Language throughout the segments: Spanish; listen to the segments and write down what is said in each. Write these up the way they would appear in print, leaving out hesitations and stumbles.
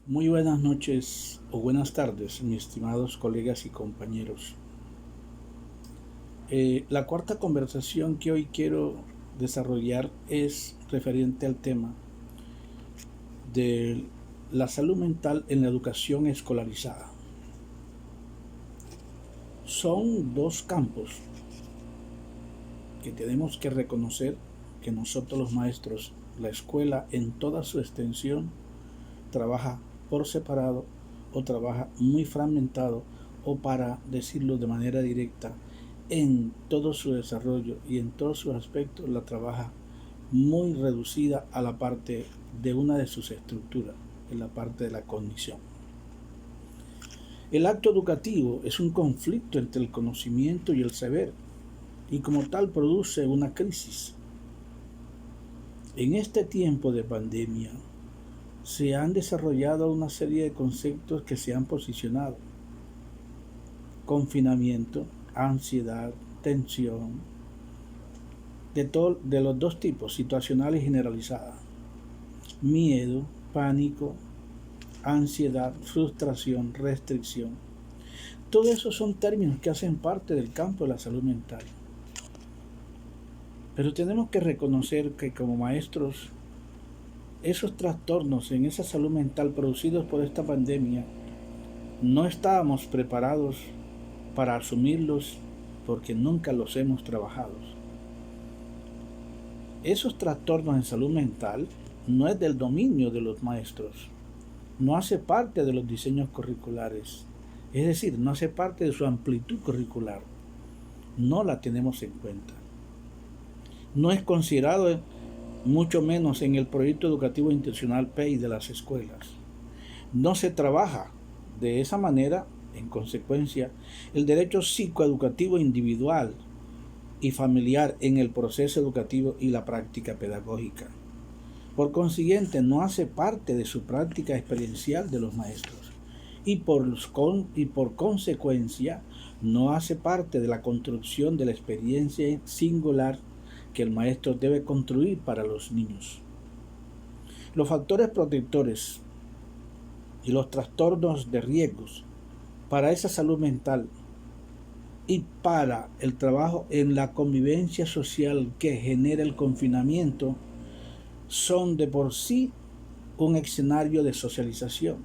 Muy buenas noches o buenas tardes, mis estimados colegas y compañeros. La cuarta conversación que hoy quiero desarrollar es referente al tema de la salud mental en la educación escolarizada. Son dos campos que tenemos que reconocer que nosotros los maestros, la escuela en toda su extensión, trabaja por separado o trabaja muy fragmentado o, para decirlo de manera directa, en todo su desarrollo y en todos sus aspectos la trabaja muy reducida a la parte de una de sus estructuras, en la parte de la cognición. El acto educativo es un conflicto entre el conocimiento y el saber, y como tal produce una crisis. En este tiempo de pandemia se han desarrollado una serie de conceptos que se han posicionado: confinamiento, ansiedad, tensión, de los dos tipos, situacional y generalizada, miedo, pánico, ansiedad, frustración, restricción. Todos esos son términos que hacen parte del campo de la salud mental. Pero tenemos que reconocer que como maestros, esos trastornos en esa salud mental producidos por esta pandemia, no estábamos preparados para asumirlos porque nunca los hemos trabajado. Esos trastornos en salud mental no es del dominio de los maestros, no hace parte de los diseños curriculares, es decir, no hace parte de su amplitud curricular, no la tenemos en cuenta. No es considerado mucho menos en el proyecto educativo intencional PEI de las escuelas. No se trabaja de esa manera, en consecuencia, el derecho psicoeducativo individual y familiar en el proceso educativo y la práctica pedagógica. Por consiguiente, no hace parte de su práctica experiencial de los maestros y por consecuencia no hace parte de la construcción de la experiencia singular que el maestro debe construir para los niños. Los factores protectores y los trastornos de riesgos para esa salud mental y para el trabajo en la convivencia social que genera el confinamiento son de por sí un escenario de socialización,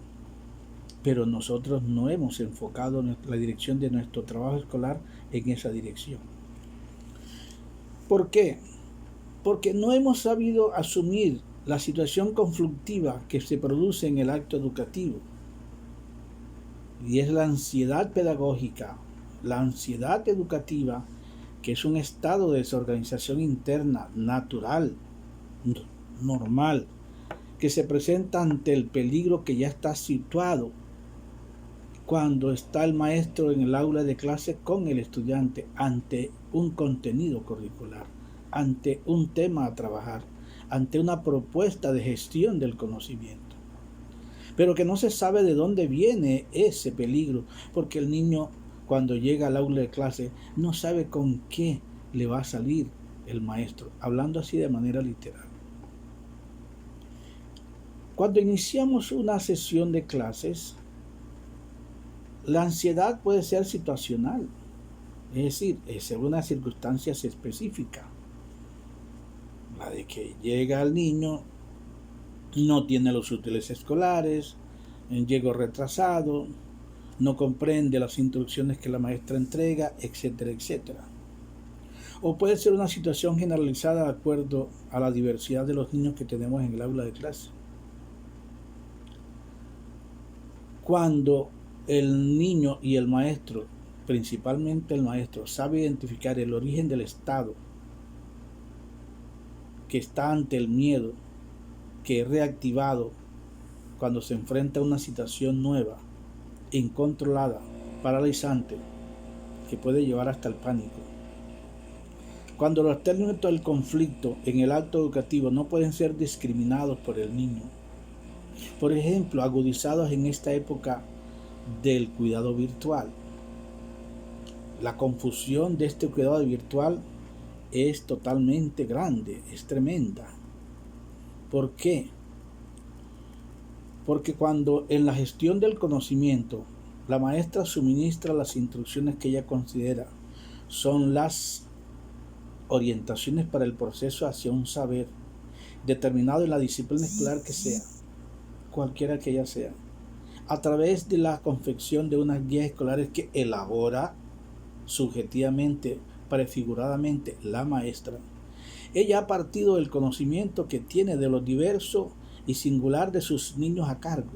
pero nosotros no hemos enfocado la dirección de nuestro trabajo escolar en esa dirección. ¿Por qué? Porque no hemos sabido asumir la situación conflictiva que se produce en el acto educativo, y es la ansiedad pedagógica, la ansiedad educativa, que es un estado de desorganización interna natural, normal, que se presenta ante el peligro que ya está situado cuando está el maestro en el aula de clase con el estudiante ante un contenido curricular, ante un tema a trabajar, ante una propuesta de gestión del conocimiento. Pero que no se sabe de dónde viene ese peligro, porque el niño, cuando llega al aula de clase, no sabe con qué le va a salir el maestro, hablando así de manera literal. Cuando iniciamos una sesión de clases, la ansiedad puede ser situacional, es decir, es una circunstancia específica. La de que llega el niño, no tiene los útiles escolares, llegó retrasado, no comprende las instrucciones que la maestra entrega, etcétera, etcétera. O puede ser una situación generalizada de acuerdo a la diversidad de los niños que tenemos en el aula de clase. Cuando el niño y el maestro, principalmente el maestro, sabe identificar el origen del estado que está ante el miedo, que es reactivado cuando se enfrenta a una situación nueva, incontrolada, paralizante, que puede llevar hasta el pánico. Cuando los términos del conflicto en el acto educativo no pueden ser discriminados por el niño, por ejemplo, agudizados en esta época del cuidado virtual. La confusión de este cuidado virtual es totalmente grande, es tremenda. ¿Por qué? Porque cuando en la gestión del conocimiento la maestra suministra las instrucciones que ella considera son las orientaciones para el proceso hacia un saber determinado en la disciplina escolar que sea, cualquiera que ella sea, a través de la confección de unas guías escolares que elabora subjetivamente, prefiguradamente la maestra, ella ha partido del conocimiento que tiene de lo diverso y singular de sus niños a cargo.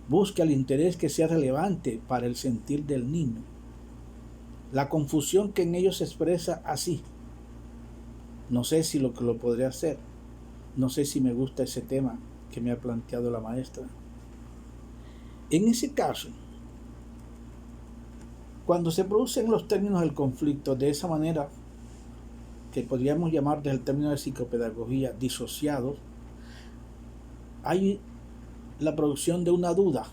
Busca el interés que sea relevante para el sentir del niño. La confusión que en ellos se expresa así. No sé si lo podría hacer. No sé si me gusta ese tema que me ha planteado la maestra. En ese caso, cuando se producen los términos del conflicto de esa manera, que podríamos llamar desde el término de psicopedagogía disociados, hay la producción de una duda,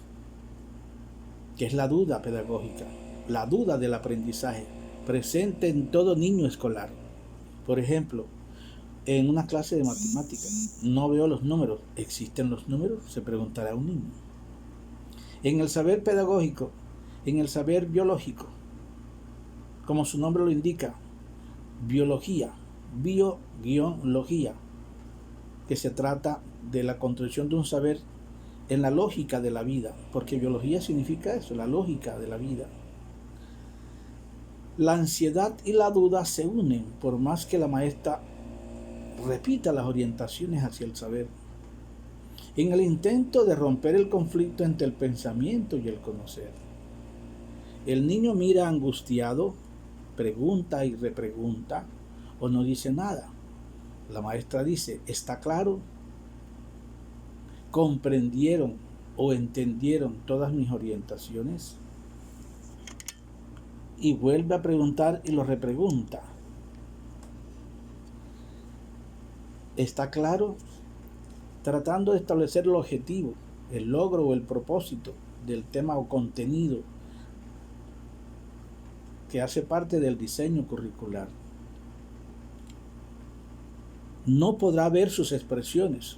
que es la duda pedagógica, la duda del aprendizaje, presente en todo niño escolar. Por ejemplo, en una clase de matemáticas, no veo los números. ¿Existen los números?, se preguntará un niño. En el saber pedagógico, en el saber biológico, como su nombre lo indica, biología, bio-logía, que se trata de la construcción de un saber en la lógica de la vida, porque biología significa eso, la lógica de la vida. La ansiedad y la duda se unen, por más que la maestra repita las orientaciones hacia el saber, en el intento de romper el conflicto entre el pensamiento y el conocer. El niño mira angustiado, pregunta y repregunta, o no dice nada. La maestra dice: ¿está claro? ¿Comprendieron o entendieron todas mis orientaciones? Y vuelve a preguntar y lo repregunta. ¿Está claro? Tratando de establecer el objetivo, el logro o el propósito del tema o contenido que hace parte del diseño curricular. No podrá ver sus expresiones,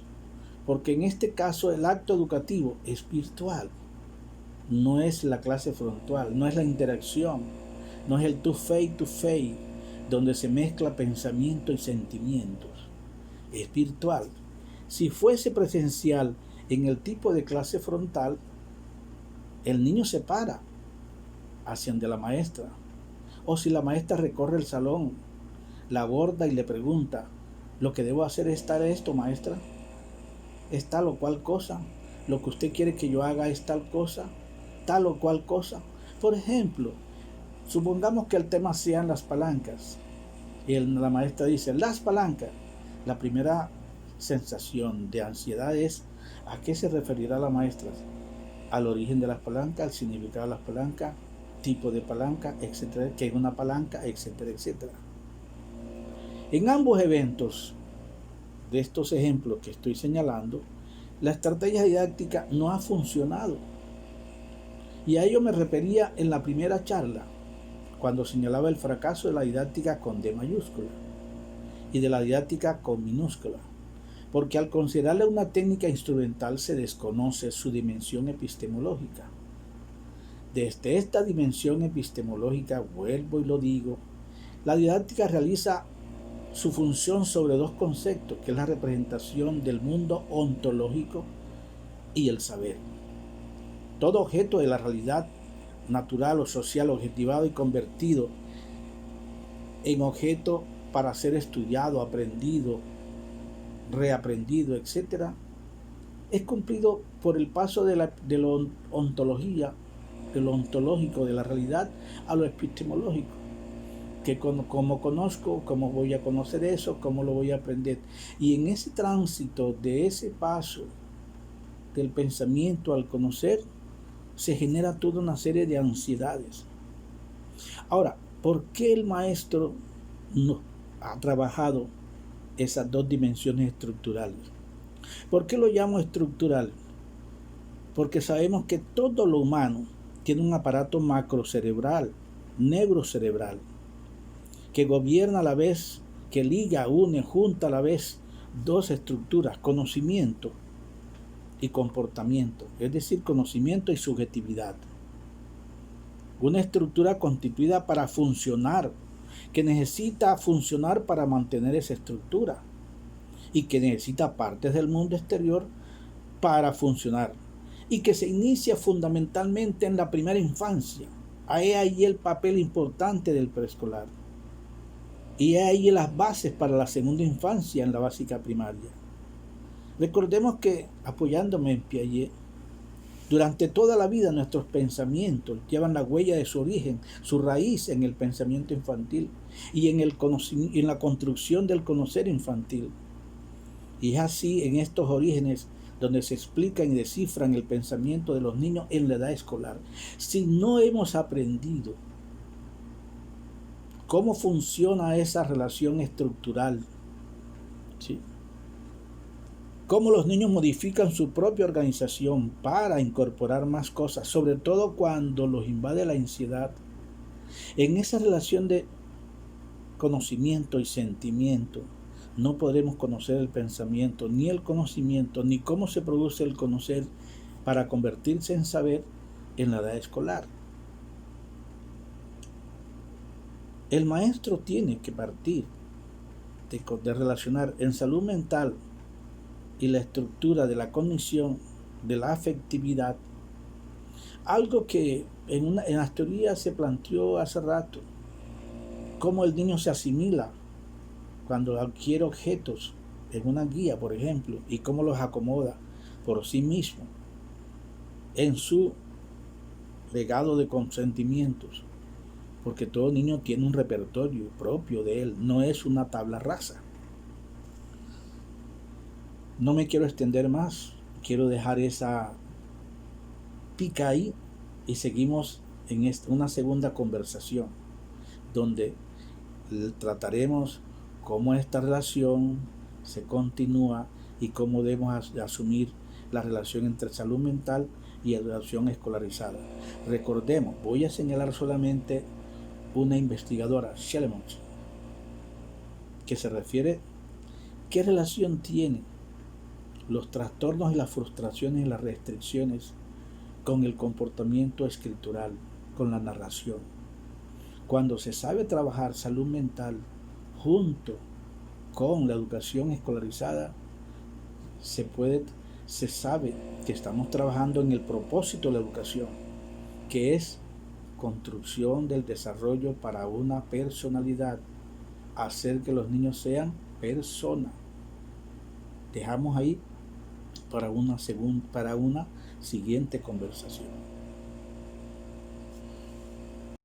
porque en este caso el acto educativo es virtual, no es la clase frontal, no es la interacción, no es el to face, donde se mezcla pensamiento y sentimientos. Es virtual. Si fuese presencial en el tipo de clase frontal, el niño se para hacia donde la maestra, o si la maestra recorre el salón, la aborda y le pregunta: ¿lo que debo hacer es esto, maestra? ¿Es tal o cual cosa? ¿Lo que usted quiere que yo haga es tal cosa? ¿Tal o cual cosa? Por ejemplo, supongamos que el tema sean las palancas y la maestra dice: las palancas. La primera sensación de ansiedad es: ¿a qué se referirá la maestra? Al origen de las palancas, al significado de las palancas, tipo de palanca, etcétera, qué es una palanca, etcétera, etcétera. En ambos eventos de estos ejemplos que estoy señalando, la estrategia didáctica no ha funcionado. Y a ello me refería en la primera charla, cuando señalaba el fracaso de la didáctica con D mayúscula y de la didáctica con minúscula, porque al considerarla una técnica instrumental se desconoce su dimensión epistemológica. Desde esta dimensión epistemológica, vuelvo y lo digo, la didáctica realiza su función sobre dos conceptos, que es la representación del mundo ontológico y el saber. Todo objeto de la realidad natural o social objetivado y convertido en objeto para ser estudiado, aprendido, reaprendido, etc., es cumplido por el paso de lo ontológico de la realidad a lo epistemológico, que como conozco, cómo voy a conocer eso, cómo lo voy a aprender. Y en ese tránsito de ese paso del pensamiento al conocer, se genera toda una serie de ansiedades. Ahora, ¿por qué el maestro no ha trabajado esas dos dimensiones estructurales? ¿Por qué lo llamo estructural? Porque sabemos que todo lo humano tiene un aparato macrocerebral, neurocerebral, que gobierna a la vez, que liga, une, junta a la vez dos estructuras: conocimiento y comportamiento, es decir, conocimiento y subjetividad. Una estructura constituida para funcionar, que necesita funcionar para mantener esa estructura y que necesita partes del mundo exterior para funcionar y que se inicia fundamentalmente en la primera infancia. Hay ahí el papel importante del preescolar y hay ahí las bases para la segunda infancia en la básica primaria. Recordemos que, apoyándome en Piaget, durante toda la vida nuestros pensamientos llevan la huella de su origen, su raíz en el pensamiento infantil y en la construcción del conocer infantil. Y es así en estos orígenes donde se explican y descifran el pensamiento de los niños en la edad escolar. Si no hemos aprendido cómo funciona esa relación estructural, ¿sí?, cómo los niños modifican su propia organización para incorporar más cosas, sobre todo cuando los invade la ansiedad, en esa relación de conocimiento y sentimiento, no podremos conocer el pensamiento, ni el conocimiento, ni cómo se produce el conocer para convertirse en saber en la edad escolar. El maestro tiene que partir de relacionar en salud mental y la estructura de la cognición, de la afectividad, algo que en las teorías se planteó hace rato, cómo el niño se asimila cuando adquiere objetos en una guía, por ejemplo, y cómo los acomoda por sí mismo en su legado de consentimientos, porque todo niño tiene un repertorio propio de él, no es una tabla rasa. No me quiero extender más, quiero dejar esa pica ahí y seguimos en una segunda conversación donde trataremos cómo esta relación se continúa y cómo debemos asumir la relación entre salud mental y educación escolarizada. Recordemos, voy a señalar solamente una investigadora, Schellemont, que se refiere qué relación tiene los trastornos y las frustraciones y las restricciones con el comportamiento escritural, con la narración. Cuando se sabe trabajar salud mental junto con la educación escolarizada, se sabe que estamos trabajando en el propósito de la educación, que es construcción del desarrollo para una personalidad, hacer que los niños sean personas. Dejamos ahí para una siguiente conversación.